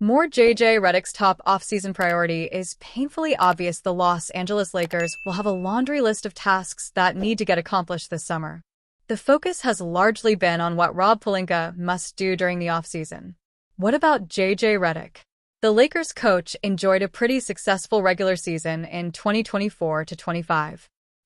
More JJ Redick's top offseason priority is painfully obvious. The Los Angeles Lakers will have a laundry list of tasks that need to get accomplished this summer. The focus has largely been on what Rob Pelinka must do during the offseason. What about JJ Redick? The Lakers coach enjoyed a pretty successful regular season in 2024-25.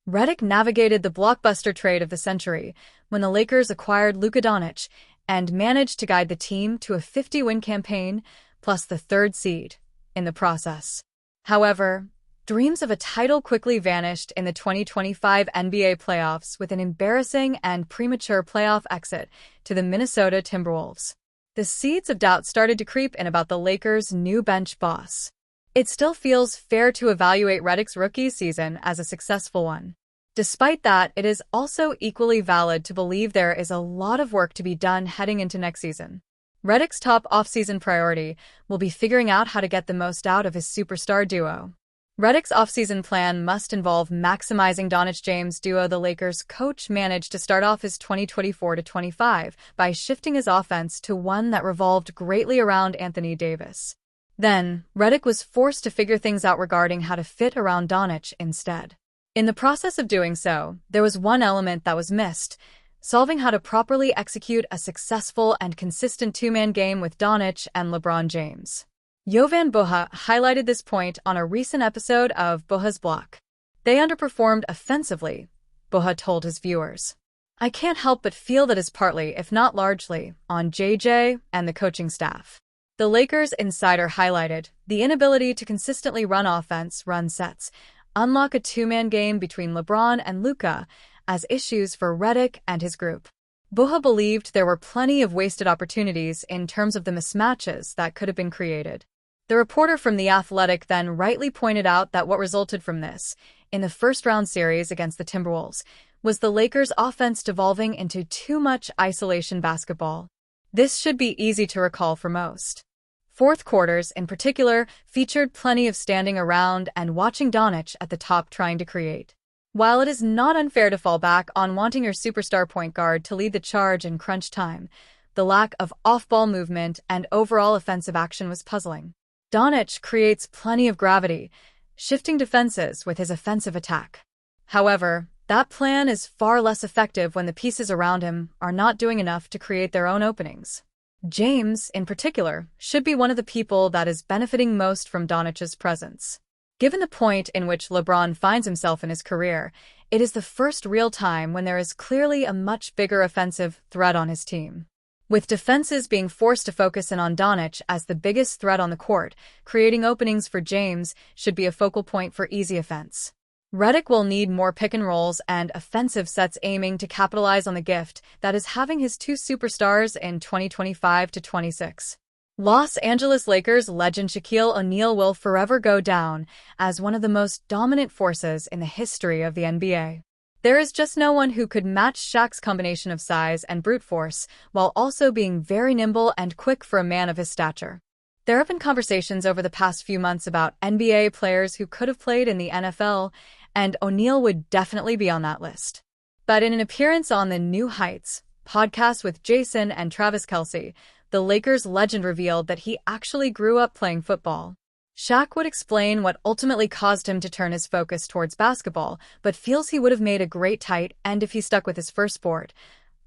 Redick navigated the blockbuster trade of the century when the Lakers acquired Luka Doncic and managed to guide the team to a 50-win campaign plus the third seed in the process. However, dreams of a title quickly vanished in the 2025 NBA playoffs with an embarrassing and premature playoff exit to the Minnesota Timberwolves. The seeds of doubt started to creep in about the Lakers' new bench boss. It still feels fair to evaluate Redick's rookie season as a successful one. Despite that, it is also equally valid to believe there is a lot of work to be done heading into next season. Redick's top offseason priority will be figuring out how to get the most out of his superstar duo. Redick's offseason plan must involve maximizing Doncic-James duo. The Lakers coach managed to start off his 2024-25 by shifting his offense to one that revolved greatly around Anthony Davis. Then, Redick was forced to figure things out regarding how to fit around Doncic instead. In the process of doing so, there was one element that was missed: solving how to properly execute a successful and consistent two-man game with Doncic and LeBron James. Jovan Buha highlighted this point on a recent episode of Buha's Block. They underperformed offensively, Buha told his viewers. I can't help but feel that is partly, if not largely, on JJ and the coaching staff. The Lakers insider highlighted the inability to consistently run offense, run sets, unlock a two-man game between LeBron and Luka as issues for Redick and his group. Buha believed there were plenty of wasted opportunities in terms of the mismatches that could have been created. The reporter from The Athletic then rightly pointed out that what resulted from this, in the first-round series against the Timberwolves, was the Lakers' offense devolving into too much isolation basketball. This should be easy to recall for most. Fourth quarters, in particular, featured plenty of standing around and watching Doncic at the top trying to create. While it is not unfair to fall back on wanting your superstar point guard to lead the charge in crunch time, the lack of off-ball movement and overall offensive action was puzzling. Doncic creates plenty of gravity, shifting defenses with his offensive attack. However, that plan is far less effective when the pieces around him are not doing enough to create their own openings. James, in particular, should be one of the people that is benefiting most from Doncic's presence. Given the point in which LeBron finds himself in his career, it is the first real time when there is clearly a much bigger offensive threat on his team. With defenses being forced to focus in on Doncic as the biggest threat on the court, creating openings for James should be a focal point for easy offense. Redick will need more pick-and-rolls and offensive sets aiming to capitalize on the gift that is having his two superstars in 2025-26. Los Angeles Lakers legend Shaquille O'Neal will forever go down as one of the most dominant forces in the history of the NBA. There is just no one who could match Shaq's combination of size and brute force, while also being very nimble and quick for a man of his stature. There have been conversations over the past few months about NBA players who could have played in the NFL, and O'Neal would definitely be on that list. But in an appearance on the New Heights podcast with Jason and Travis Kelce, the Lakers legend revealed that he actually grew up playing football. Shaq would explain what ultimately caused him to turn his focus towards basketball, but feels he would have made a great tight end if he stuck with his first sport.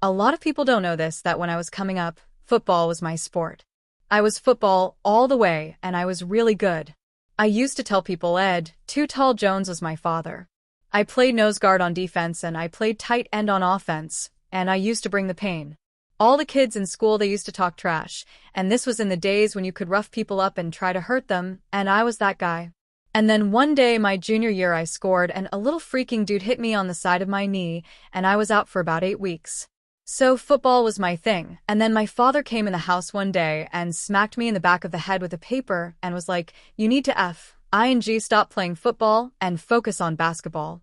A lot of people don't know this, that when I was coming up, football was my sport. I was football all the way, and I was really good. I used to tell people Ed, Too Tall Jones was my father. I played nose guard on defense and I played tight end on offense, and I used to bring the pain. All the kids in school, they used to talk trash, and this was in the days when you could rough people up and try to hurt them, and I was that guy. And then one day my junior year I scored and a little freaking dude hit me on the side of my knee, and I was out for about 8 weeks. So football was my thing, and then my father came in the house one day and smacked me in the back of the head with a paper and was like, "You need to stop playing football and focus on basketball."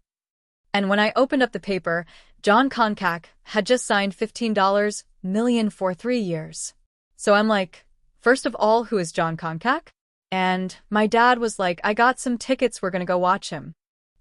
And when I opened up the paper, John Koncak had just signed $15 million for 3 years. So I'm like, first of all, who is John Koncak? And my dad was like, I got some tickets, we're gonna go watch him.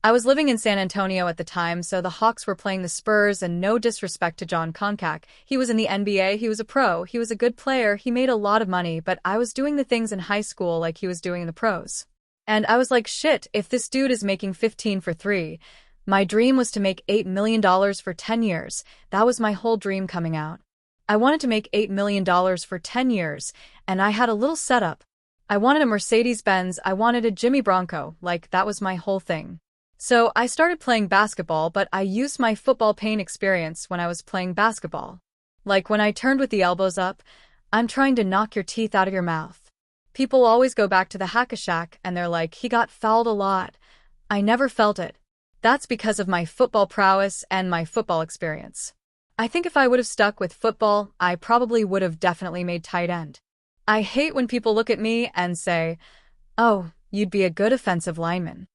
I was living in San Antonio at the time, so the Hawks were playing the Spurs, and no disrespect to John Koncak. He was in the NBA, he was a pro, he was a good player, he made a lot of money, but I was doing the things in high school like he was doing in the pros. And I was like, shit, if this dude is making 15 for three, my dream was to make $8 million for 10 years. That was my whole dream coming out. I wanted to make $8 million for 10 years, and I had a little setup. I wanted a Mercedes-Benz, I wanted a Jimmy Bronco, like that was my whole thing. So I started playing basketball, but I used my football pain experience when I was playing basketball. Like when I turned with the elbows up, I'm trying to knock your teeth out of your mouth. People always go back to the hack-a-shack and they're like, he got fouled a lot. I never felt it. That's because of my football prowess and my football experience. I think if I would have stuck with football, I probably would have definitely made tight end. I hate when people look at me and say, oh, you'd be a good offensive lineman.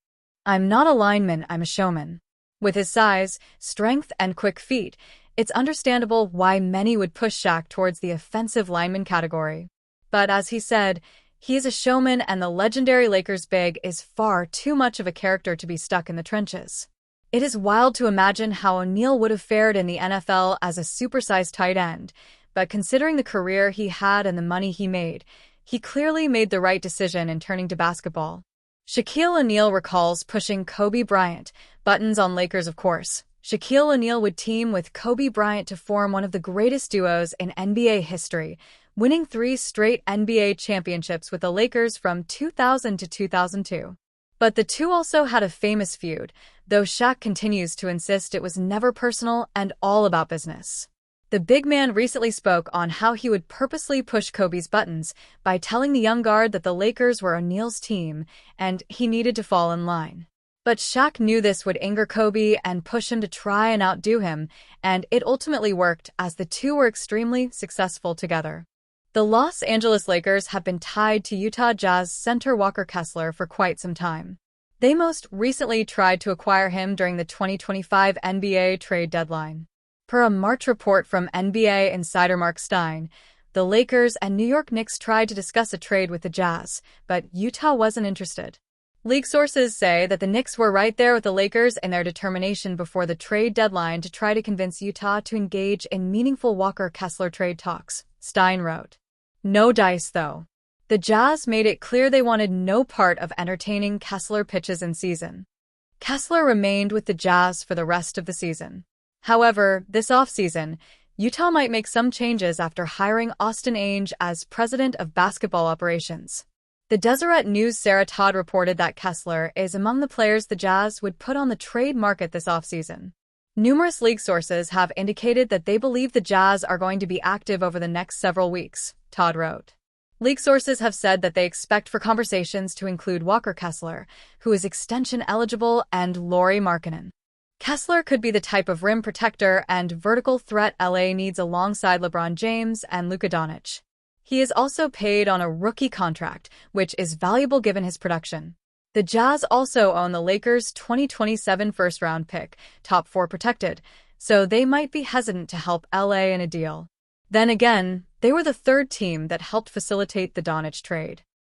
I'm not a lineman, I'm a showman. With his size, strength, and quick feet, it's understandable why many would push Shaq towards the offensive lineman category. But as he said, he is a showman, and the legendary Lakers big is far too much of a character to be stuck in the trenches. It is wild to imagine how O'Neal would have fared in the NFL as a supersized tight end, but considering the career he had and the money he made, he clearly made the right decision in turning to basketball. Shaquille O'Neal recalls pushing Kobe Bryant, buttons on Lakers of course. Shaquille O'Neal would team with Kobe Bryant to form one of the greatest duos in NBA history, winning 3 straight NBA championships with the Lakers from 2000 to 2002. But the two also had a famous feud, though Shaq continues to insist it was never personal and all about business. The big man recently spoke on how he would purposely push Kobe's buttons by telling the young guard that the Lakers were O'Neal's team and he needed to fall in line. But Shaq knew this would anger Kobe and push him to try and outdo him, and it ultimately worked as the two were extremely successful together. The Los Angeles Lakers have been tied to Utah Jazz center Walker Kessler for quite some time. They most recently tried to acquire him during the 2025 NBA trade deadline. Per a March report from NBA insider Mark Stein, the Lakers and New York Knicks tried to discuss a trade with the Jazz, but Utah wasn't interested. League sources say that the Knicks were right there with the Lakers in their determination before the trade deadline to try to convince Utah to engage in meaningful Walker-Kessler trade talks, Stein wrote. No dice, though. The Jazz made it clear they wanted no part of entertaining Kessler pitches in season. Kessler remained with the Jazz for the rest of the season. However, this offseason, Utah might make some changes after hiring Austin Ainge as president of basketball operations. The Deseret News' Sarah Todd reported that Kessler is among the players the Jazz would put on the trade market this offseason. Numerous league sources have indicated that they believe the Jazz are going to be active over the next several weeks, Todd wrote. League sources have said that they expect for conversations to include Walker Kessler, who is extension eligible, and Lauri Markkanen. Kessler could be the type of rim protector and vertical threat LA needs alongside LeBron James and Luka Doncic. He is also paid on a rookie contract, which is valuable given his production. The Jazz also own the Lakers' 2027 first-round pick, top 4 protected, so they might be hesitant to help LA in a deal. Then again, they were the third team that helped facilitate the Doncic trade.